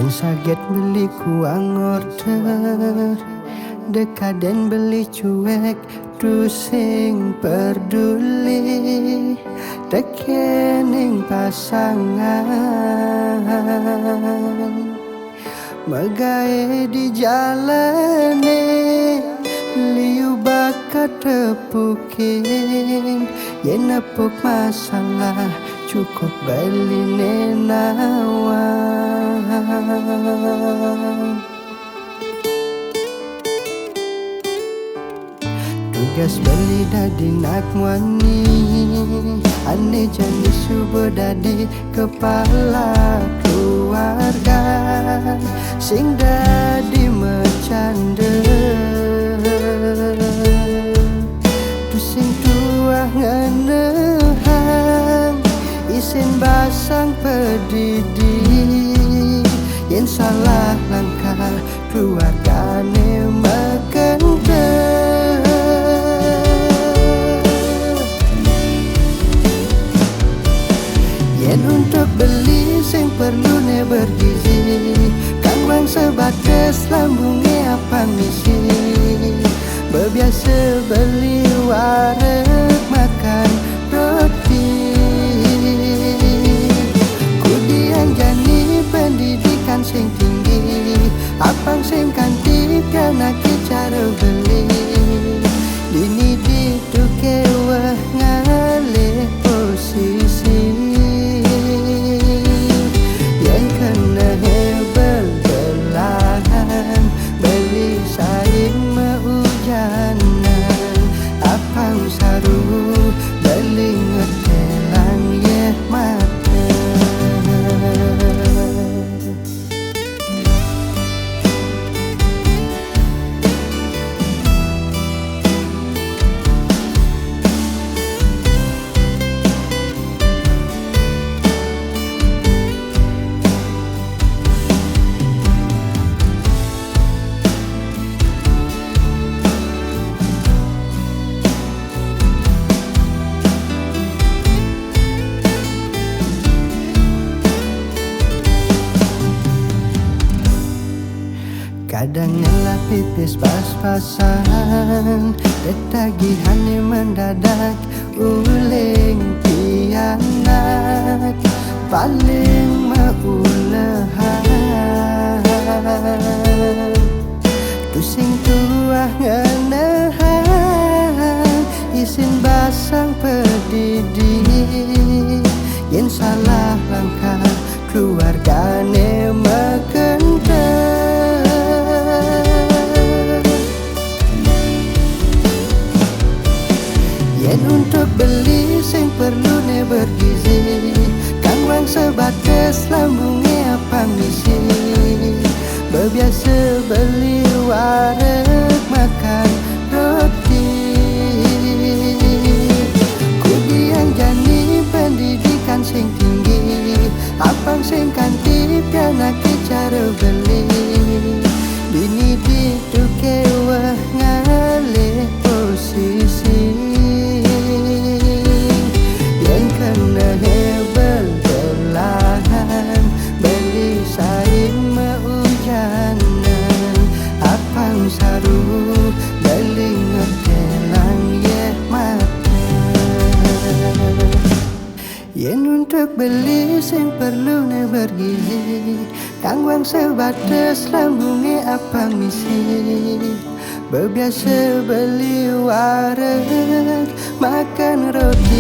Yang saget beli kuang order, dekaden beli cuek, rusing peduli, tekening pasangan. Magae di jalane, liu bakat tepukin, yen nepuk masalah cukup beli nenawang. Tugas beli dadi nak wani, ane jani subuh dadi kepala keluarga, sing dadi mercanda. Tu sing tua ngenehang, isin basang pedidi, yen salah langkah keluargane makente. Yen untuk beli sing perlu ne bergizi, kang wang sebatas lambunge apa misi. Bebiasa beli wareg makan roti, kudian jani pendidikan sing tinggi, apang sing kanti karena cara beli. Dini dituke wah ngalih posisi, yang kena hebel belahan, beli saing meujanan, apang saru beli ngetelang ye mata. Kadang ngelah pipis pas-pasan, ketagihannya mendadak, uling pianak, paling maulehan. Tusing tuah ngenehan, isin basang pedidi, yen salah langkah keluargane makente. Yen untuk beli sing perlu ne bergizi, kang wang sebatas lambunge apa misi. Bebiasa beli wareg makan roti, kudian jani pendidikan sing tinggi, apang sing kanti pianak cara beli. Dini dituke wah ngalih posisi, kena hebel belahan, beli saing meujanan, apang saru beli ngetelang ye mata. Yen untuk beli sing perlu ne bergizi, kang wang sebatas lambunge apa misi. Bebiasa beli wareg makan roti,